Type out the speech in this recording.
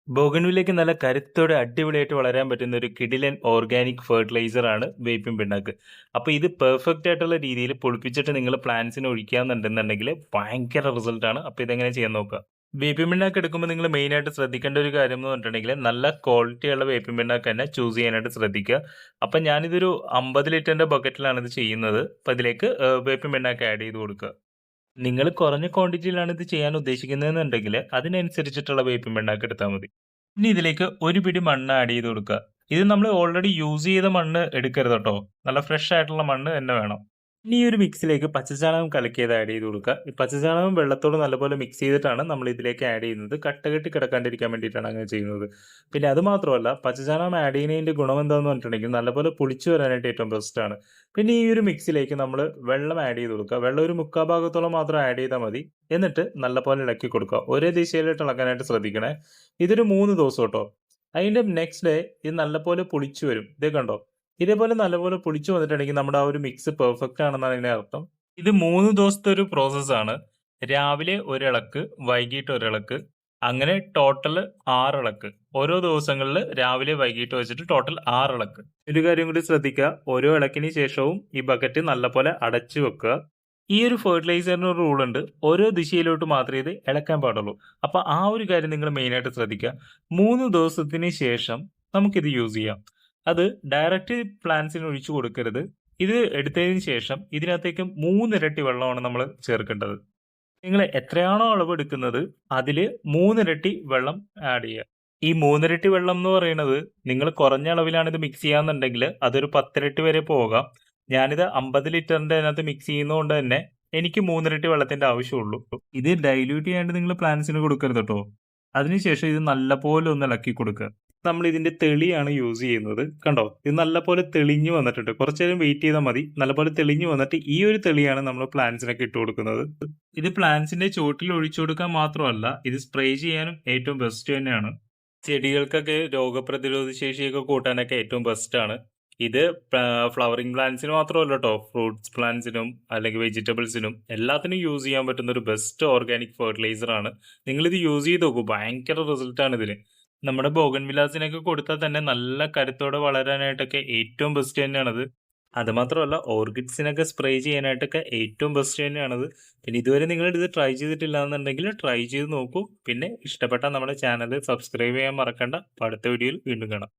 ബോഗൺവില്ലയ്ക്ക് നല്ല കരുത്തോടെ അടിപൊളിയായിട്ട് വളരാൻ പറ്റുന്ന ഒരു കിടിലൻ ഓർഗാനിക് ഫെർട്ടിലൈസർ ആണ് വേപ്പിൻ പിണ്ണാക്ക്. അപ്പോൾ ഇത് പെർഫെക്റ്റ് ആയിട്ടുള്ള രീതിയിൽ പൊളിപ്പിച്ചിട്ട് നിങ്ങൾ പ്ലാന്റ്സിന് ഒഴിക്കാന്നുണ്ടെന്നുണ്ടെങ്കിൽ ഭയങ്കര റിസൾട്ട് ആണ്. അപ്പോൾ ഇതെങ്ങനെ ചെയ്യാൻ നോക്കുക. വേപ്പിൻ പിണ്ണാക്ക് എടുക്കുമ്പോൾ നിങ്ങൾ മെയിനായിട്ട് ശ്രദ്ധിക്കേണ്ട ഒരു കാര്യം എന്ന് പറഞ്ഞിട്ടുണ്ടെങ്കിൽ നല്ല ക്വാളിറ്റിയുള്ള വേപ്പിൻ പിണ്ണാക്ക് തന്നെ ചൂസ് ചെയ്യാനായിട്ട് ശ്രദ്ധിക്കുക. അപ്പം ഞാനിതൊരു 50 ലിറ്ററിന്റെ ബക്കറ്റിലാണ് ഇത് ചെയ്യുന്നത്. അപ്പം ഇതിലേക്ക് വേപ്പിൻ പിണ്ണാക്ക് ആഡ് ചെയ്ത് കൊടുക്കുക. നിങ്ങൾ കുറഞ്ഞ ക്വാണ്ടിറ്റിയിലാണ് ഇത് ചെയ്യാൻ ഉദ്ദേശിക്കുന്നതെന്നുണ്ടെങ്കിൽ അതിനനുസരിച്ചിട്ടുള്ള വേപ്പിൻ പിണ്ണാക്ക് എടുത്താൽ മതി. ഇനി ഇതിലേക്ക് ഒരു പിടി മണ്ണ് ആഡ് ചെയ്ത് കൊടുക്കുക. ഇത് നമ്മൾ ഓൾറെഡി യൂസ് ചെയ്ത മണ്ണ് എടുക്കരുത് കേട്ടോ. നല്ല ഫ്രഷ് ആയിട്ടുള്ള മണ്ണ് തന്നെ വേണം. ഇനി ഈ ഒരു മിക്സിലേക്ക് പച്ചച്ചാണകം കലക്കിയത് ആഡ് ചെയ്ത് കൊടുക്കുക. ഈ പച്ചച്ചാണകം വെള്ളത്തോട് നല്ലപോലെ മിക്സ് ചെയ്തിട്ടാണ് നമ്മൾ ഇതിലേക്ക് ആഡ് ചെയ്യുന്നത്. കട്ട കെട്ടി കിടക്കാണ്ടിരിക്കാൻ വേണ്ടിയിട്ടാണ് അങ്ങനെ ചെയ്യുന്നത്. പിന്നെ അത് മാത്രമല്ല, പച്ചച്ചാണകം ആഡ് ചെയ്യുന്നതിന്റെ ഗുണം എന്താണെന്ന് പറഞ്ഞിട്ടുണ്ടെങ്കിൽ നല്ലപോലെ പുളിച്ചു വരാനായിട്ട് ഏറ്റവും ബെസ്റ്റ് ആണ്. പിന്നെ ഈ ഒരു മിക്സിലേക്ക് നമ്മൾ വെള്ളം ആഡ് ചെയ്ത് കൊടുക്കുക. വെള്ളം ഒരു 3/4 ഭാഗത്തോളം മാത്രം ആഡ് ചെയ്താൽ മതി. എന്നിട്ട് നല്ലപോലെ ഇളക്കി കൊടുക്കുക. ഒരേ ദിശയിലോട്ട് ഇളക്കാനായിട്ട് ശ്രദ്ധിക്കണേ. ഇതൊരു 3 ദിവസം കേട്ടോ. അതിന്റെ നെക്സ്റ്റ് ഡേ ഇത് നല്ലപോലെ പുളിച്ചു വരും. ഇതേ കണ്ടോ? ഇതേപോലെ നല്ലപോലെ പൊളിച്ചു വന്നിട്ടുണ്ടെങ്കിൽ നമ്മുടെ ആ ഒരു മിക്സ് പെർഫെക്റ്റ് ആണെന്നാണ് അതിന്റെ അർത്ഥം. ഇത് 3 ദിവസത്തെ ഒരു പ്രോസസ്സാണ്. രാവിലെ ഒരിളക്ക്, വൈകിട്ട് ഒരിളക്ക്, അങ്ങനെ ടോട്ടൽ 6 ഇളക്ക്. ഓരോ ദിവസങ്ങളിൽ രാവിലെ വൈകിട്ട് വെച്ചിട്ട് ടോട്ടൽ 6 ഇളക്ക്. ഒരു കാര്യം കൂടി ശ്രദ്ധിക്കുക, ഓരോ ഇളക്കിന് ശേഷവും ഈ ബക്കറ്റ് നല്ലപോലെ അടച്ചു വെക്കുക. ഈ ഒരു ഫെർട്ടിലൈസറിന് ഒരു റൂൾ ഉണ്ട്. ഓരോ ദിശയിലോട്ട് മാത്രമേ ഇത് ഇളക്കാൻ പാടുള്ളൂ. അപ്പൊ ആ ഒരു കാര്യം നിങ്ങൾ മെയിനായിട്ട് ശ്രദ്ധിക്കുക. 3 ദിവസത്തിന് ശേഷം നമുക്കിത് യൂസ് ചെയ്യാം. അത് ഡയറക്റ്റ് പ്ലാന്റ്സിന് ഒഴിച്ചു കൊടുക്കരുത്. ഇത് എടുത്തതിന് ശേഷം ഇതിനകത്തേക്ക് 3 ഇരട്ടി വെള്ളമാണ് നമ്മൾ ചേർക്കേണ്ടത്. നിങ്ങൾ എത്രയാണോ അളവ് എടുക്കുന്നത് അതിൽ 3 ഇരട്ടി വെള്ളം ആഡ് ചെയ്യുക. ഈ 3 ഇരട്ടി വെള്ളം എന്ന് പറയുന്നത് നിങ്ങൾ കുറഞ്ഞ അളവിലാണ് ഇത് മിക്സ് ചെയ്യാന്നുണ്ടെങ്കിൽ അതൊരു 10 ഇരട്ടി വരെ പോകാം. ഞാനിത് 50 ലിറ്ററിന്റെ അതിനകത്ത് മിക്സ് ചെയ്യുന്നതുകൊണ്ട് തന്നെ എനിക്ക് 3 ഇരട്ടി വെള്ളത്തിന്റെ ആവശ്യമുള്ളൂ. ഇത് ഡൈല്യൂട്ട് ചെയ്യാണ്ട് നിങ്ങൾ പ്ലാന്റ്സിന് കൊടുക്കരുത് കേട്ടോ. അതിനുശേഷം ഇത് നല്ലപോലെ ഒന്ന് ഇളക്കി കൊടുക്കുക. നമ്മൾ ഇതിന്റെ തെളിയാണ് യൂസ് ചെയ്യുന്നത്. കണ്ടോ? ഇത് നല്ലപോലെ തെളിഞ്ഞു വന്നിട്ടുണ്ട്. കുറച്ചു നേരം വെയിറ്റ് ചെയ്താൽ മതി. നല്ലപോലെ തെളിഞ്ഞു വന്നിട്ട് ഈ ഒരു തെളിയാണ് നമ്മൾ പ്ലാന്റ്സിനൊക്കെ ഇട്ട് കൊടുക്കുന്നത്. ഇത് പ്ലാന്റ്സിന്റെ ചോട്ടിൽ ഒഴിച്ചു കൊടുക്കാൻ മാത്രമല്ല, ഇത് സ്പ്രേ ചെയ്യാനും ഏറ്റവും ബെസ്റ്റ് തന്നെയാണ്. ചെടികൾക്കൊക്കെ രോഗപ്രതിരോധ ശേഷിയൊക്കെ കൂട്ടാനൊക്കെ ഏറ്റവും ബെസ്റ്റ് ആണ്. ഇത് ഫ്ലവറിംഗ് പ്ലാന്റ്സിന് മാത്രമല്ല കേട്ടോ, ഫ്രൂട്ട്സ് പ്ലാന്റ്സിനും അല്ലെങ്കിൽ വെജിറ്റബിൾസിനും എല്ലാത്തിനും യൂസ് ചെയ്യാൻ പറ്റുന്ന ഒരു ബെസ്റ്റ് ഓർഗാനിക് ഫെർട്ടിലൈസർ ആണ്. നിങ്ങളിത് യൂസ് ചെയ്ത് നോക്കൂ, ഭയങ്കര റിസൾട്ട് ആണ് ഇതിന്. നമ്മുടെ ബോഗൺവില്ലാസിനൊക്കെ കൊടുത്താൽ തന്നെ നല്ല കരുത്തോടെ വളരാനായിട്ടൊക്കെ ഏറ്റവും ബെസ്റ്റ് തന്നെയാണത്. അത് മാത്രമല്ല, ഓർക്കിഡ്സിനൊക്കെ സ്പ്രേ ചെയ്യാനായിട്ടൊക്കെ ഏറ്റവും ബെസ്റ്റ് തന്നെയാണത്. പിന്നെ ഇതുവരെ നിങ്ങൾ ഇത് ട്രൈ ചെയ്തിട്ടില്ല എന്നുണ്ടെങ്കിൽ ട്രൈ ചെയ്ത് നോക്കൂ. പിന്നെ ഇഷ്ടപ്പെട്ട നമ്മുടെ ചാനൽ സബ്സ്ക്രൈബ് ചെയ്യാൻ മറക്കണ്ട. അടുത്ത വീഡിയോയിൽ വീണ്ടും കാണാം.